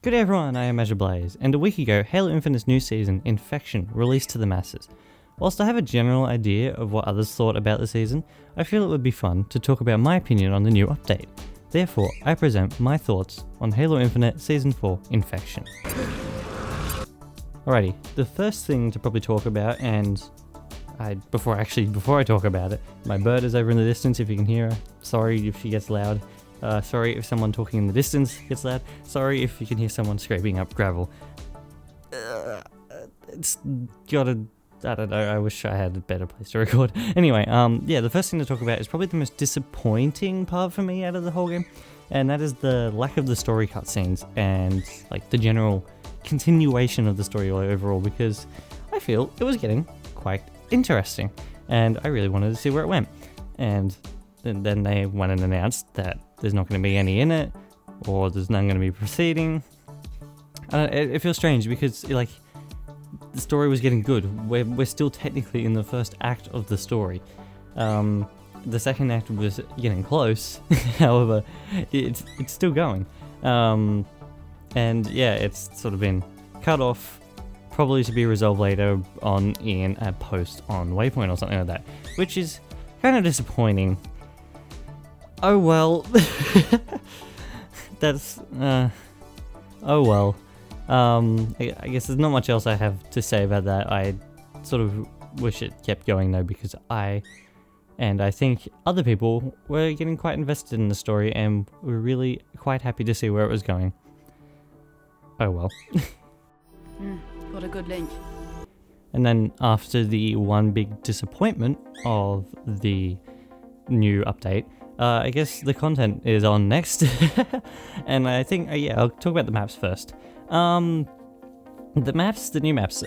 Good day everyone, I am AzureBlaze, and a week ago, Halo Infinite's new season, Infection, released to the masses. Whilst I have a general idea of what others thought about the season, I feel it would be fun to talk about my opinion on the new update. Therefore, I present my thoughts on Halo Infinite Season 4, Infection. Alrighty, the first thing to probably talk about, and before I talk about it, my bird is over in the distance if you can hear her. Sorry if she gets loud. Sorry if someone talking in the distance gets loud. Sorry if you can hear someone scraping up gravel. It's gotta... I don't know, I wish I had a better place to record. Anyway, yeah, the first thing to talk about is probably the most disappointing part for me out of the whole game, and that is the lack of the story cutscenes and, like, the general continuation of the story overall, because I feel it was getting quite interesting, and I really wanted to see where it went. And then they went and announced that there's not going to be any in it, or there's none going to be proceeding. It feels strange because, like, the story was getting good. We're still technically in the first act of the story. The second act was getting close, however, it's still going. And yeah, it's sort of been cut off, probably to be resolved later on in a post on Waypoint or something like that, which is kind of disappointing. Oh well. That's, oh well. I guess there's not much else I have to say about that. I sort of wish it kept going though, because I think other people were getting quite invested in the story and were really quite happy to see where it was going. Oh well. Got a good link. And then after the one big disappointment of the new update, I guess the content is on next. And I think, yeah, I'll talk about the maps first. The new maps,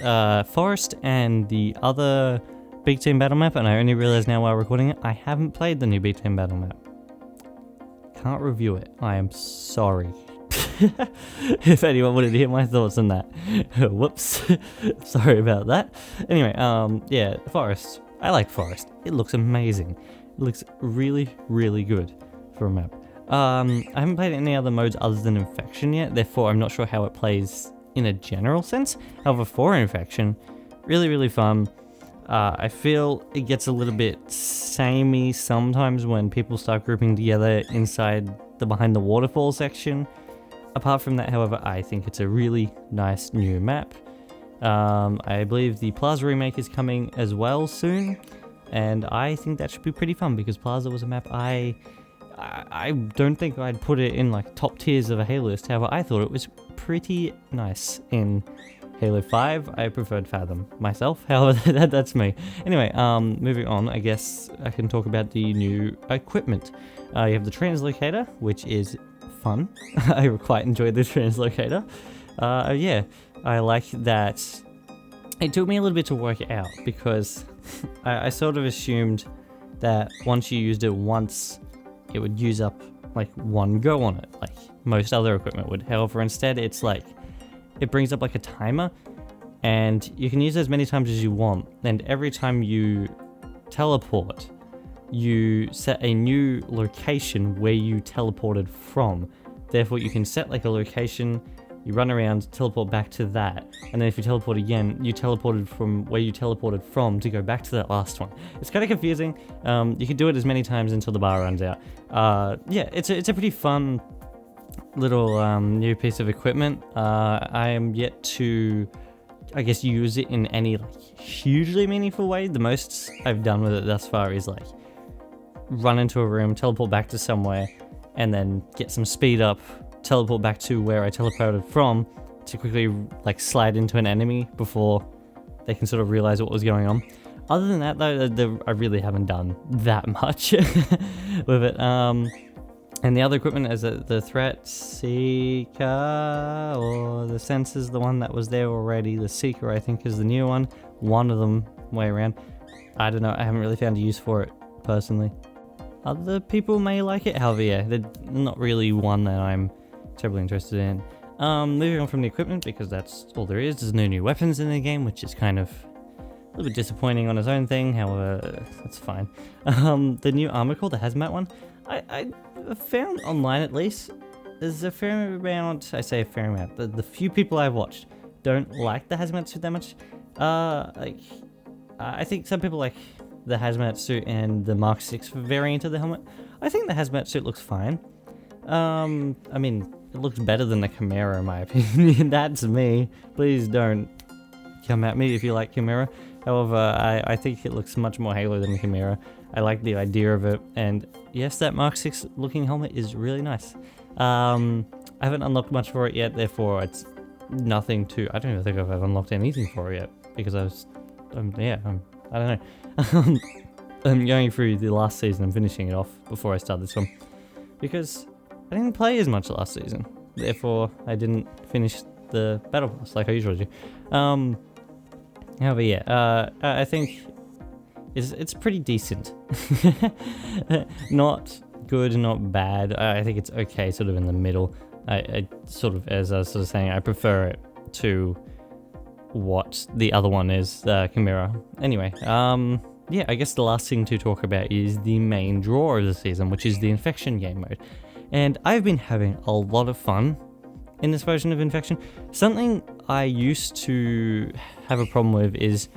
Forest and the other Big Team Battle map, and I only realized now while recording it, I haven't played the new Big Team Battle map. Can't review it. I am sorry. If anyone wanted to hear my thoughts on that. Whoops. Sorry about that. Anyway, yeah, Forest. I like Forest. It looks amazing. It looks really, really good for a map. I haven't played any other modes other than Infection yet, therefore I'm not sure how it plays in a general sense. However, for Infection, really, really fun. I feel it gets a little bit samey sometimes when people start grouping together inside the behind the waterfall section. Apart from that, however, I think it's a really nice new map. I believe the Plaza remake is coming as well soon, and I think that should be pretty fun because Plaza was a map I don't think I'd put it in like top tiers of a Halo list. However, I thought it was pretty nice in Halo 5. I preferred Fathom myself. However, that's me. Anyway, moving on, I guess I can talk about the new equipment. You have the translocator, which is fun. I quite enjoyed the translocator. Yeah, I like that. It took me a little bit to work it out because I sort of assumed that once you used it once, it would use up like one go on it, like most other equipment would. However, instead it's like, it brings up like a timer, and you can use it as many times as you want, and every time you teleport, you set a new location where you teleported from. Therefore, you can set like a location, you run around, teleport back to that, and then if you teleport again, you teleported from where you teleported from to go back to that last one. It's kind of confusing. You can do it as many times until the bar runs out. Yeah, it's a pretty fun little new piece of equipment. I am yet to, I guess, use it in any like hugely meaningful way. The most I've done with it thus far is like run into a room, teleport back to somewhere, and then get some speed up, teleport back to where I teleported from to quickly like slide into an enemy before they can sort of realize what was going on. Other than that though, I really haven't done that much with it. And the other equipment is the Threat Seeker, or the Sensor's the one that was there already. The Seeker, I think, is the new one. One of them way around. I don't know, I haven't really found a use for it personally. Other people may like it, however, yeah, they're not really one that I'm terribly interested in. Moving on from the equipment, because that's all there is. There's no new weapons in the game, which is kind of a little bit disappointing on its own thing, however, that's fine. The new armor core, the Hazmat one, I found online at least, there's a fair amount, I say a fair amount, the few people I've watched don't like the hazmat suit that much. Like, I think some people like the hazmat suit and the Mark 6 variant of the helmet. I think the hazmat suit looks fine. I mean, it looks better than the Chimera in my opinion. That's me. Please don't come at me if you like Chimera. However, I think it looks much more Halo than the Chimera. I like the idea of it, and yes, that Mark 6 looking helmet is really nice. I haven't unlocked much for it yet, therefore it's nothing to... I don't even think I've unlocked anything for it yet, because I don't know. I'm going through the last season and finishing it off before I start this one, because I didn't play as much last season, therefore I didn't finish the Battle Pass like I usually do. However, yeah, I think it's pretty decent. Not good, not bad. I think it's okay, sort of in the middle. I sort of, as I was sort of saying, I prefer it to what the other one is, Chimera. Anyway, yeah, I guess the last thing to talk about is the main draw of the season, which is the Infection game mode. And I've been having a lot of fun in this version of Infection. Something I used to have a problem with is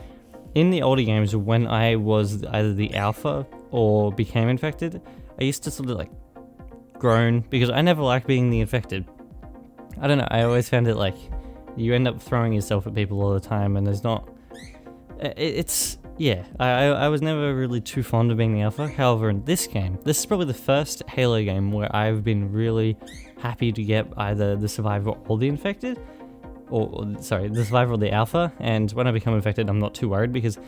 in the older games when I was either the alpha or became infected, I used to sort of like groan because I never liked being the infected. I don't know, I always found it like you end up throwing yourself at people all the time and there's not... Yeah, I was never really too fond of being the alpha. However, in this game, this is probably the first Halo game where I've been really happy to get either the survivor or the infected, or sorry, the survivor or the alpha. And when I become infected, I'm not too worried because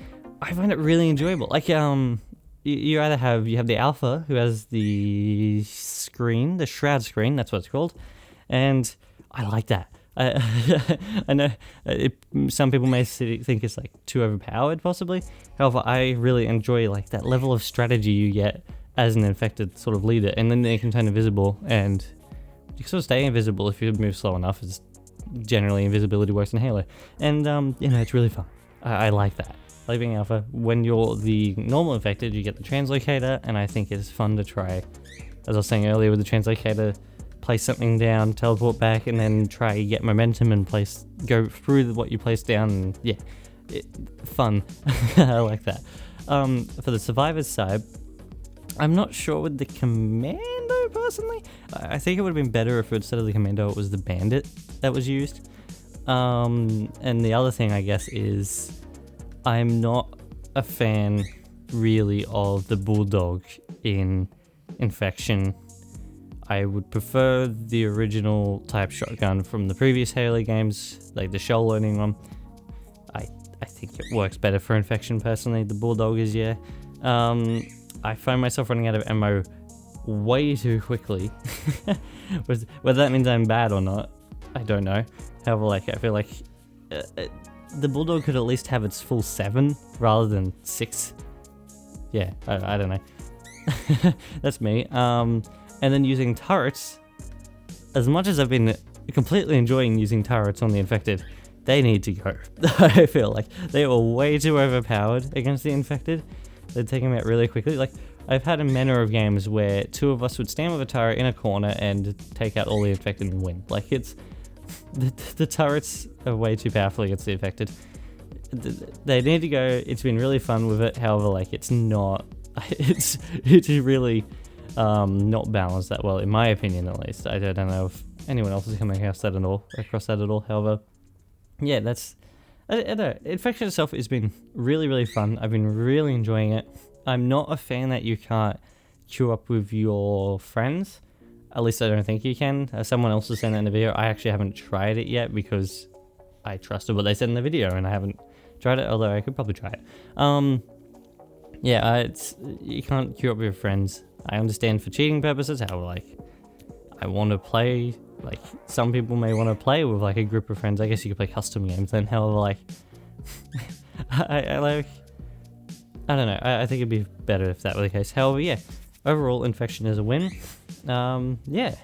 I find it really enjoyable. Like, you either have the alpha who has the screen, the shroud screen, that's what it's called, and I like that. I know some people may think it's like too overpowered possibly. However, I really enjoy like that level of strategy you get as an infected sort of leader, and then they can turn invisible and you can sort of stay invisible if you move slow enough. It's generally invisibility works in Halo, and you know, it's really fun. I like that. Like being alpha. When you're the normal infected, you get the translocator, and I think it's fun to try, as I was saying earlier with the translocator, place something down, teleport back, and then try get momentum and go through what you place down. And yeah, fun. I like that. For the survivors side, I'm not sure with the commando personally. I think it would have been better if instead of the commando it was the bandit that was used. And the other thing I guess is I'm not a fan really of the bulldog in Infection. I would prefer the original type shotgun from the previous Halo games, like the shell loading one. I think it works better for Infection personally. The bulldog is, yeah. I find myself running out of ammo way too quickly. Whether that means I'm bad or not, I don't know. However, like I feel like the bulldog could at least have its full 7 rather than 6. Yeah, I don't know. That's me. And then using turrets, as much as I've been completely enjoying using turrets on the infected, they need to go. I feel like they were way too overpowered against the infected. They'd take them out really quickly. Like, I've had a manner of games where 2 of us would stand with a turret in a corner and take out all the infected and win. Like, it's... The turrets are way too powerful against the infected. They need to go. It's been really fun with it. However, like, it's not... It's really... not balanced that well, in my opinion at least. I don't know if anyone else is coming across that at all. However, yeah, that's... I don't know. Infection itself has been really, really fun. I've been really enjoying it. I'm not a fan that you can't queue up with your friends. At least I don't think you can. Someone else was saying that in the video. I actually haven't tried it yet because I trusted what they said in the video and I haven't tried it, although I could probably try it. Yeah, you can't queue up with your friends. I understand for cheating purposes how, like, I want to play, like, some people may want to play with, like, a group of friends. I guess you could play custom games then. However, like, I don't know. I think it'd be better if that were the case. However, yeah, overall, Infection is a win. Yeah.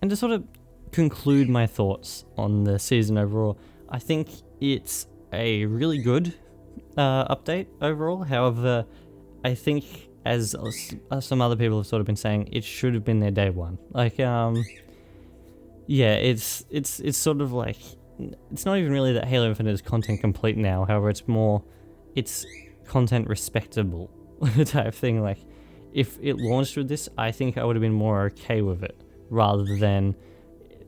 And to sort of conclude my thoughts on the season overall, I think it's a really good update overall. However, I think as some other people have sort of been saying, it should have been there day one. Like, yeah, it's sort of like, it's not even really that Halo Infinite is content complete now. However, it's content respectable type thing. Like, if it launched with this, I think I would have been more okay with it, rather than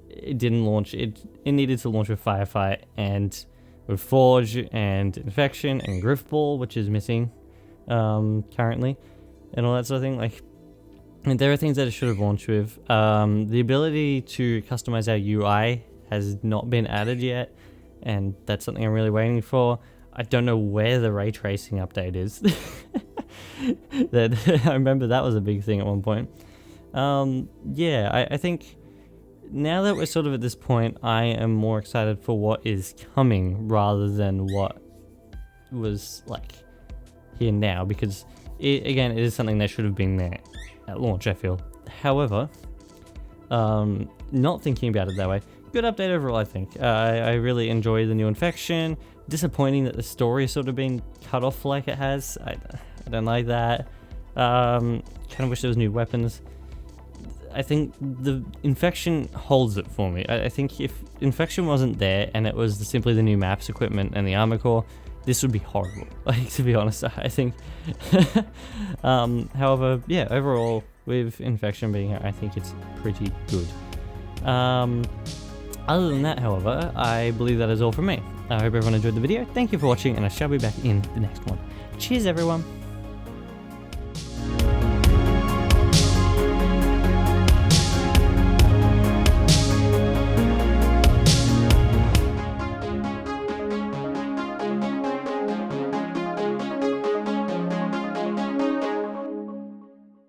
it didn't launch. It needed to launch with Firefight and with Forge and Infection and Griffball, which is missing currently, and all that sort of thing. Like, and there are things that it should have launched with. The ability to customize our UI has not been added yet, and that's something I'm really waiting for. I don't know where the ray tracing update is. That I remember that was a big thing at one point. Yeah, I think now that we're sort of at this point, I am more excited for what is coming rather than what was like here now, because again, it is something that should have been there at launch, I feel. However, not thinking about it that way, good update overall, I think. I really enjoy the new Infection. Disappointing that the story has sort of been cut off like it has. I don't like that. Kind of wish there was new weapons. I think the Infection holds it for me. I think if Infection wasn't there and it was simply the new maps equipment and the armor core, this would be horrible. Like, to be honest, I think. However, yeah, overall, with Infection being here, I think it's pretty good. Other than that, however, I believe that is all from me. I hope everyone enjoyed the video. Thank you for watching, and I shall be back in the next one. Cheers, everyone.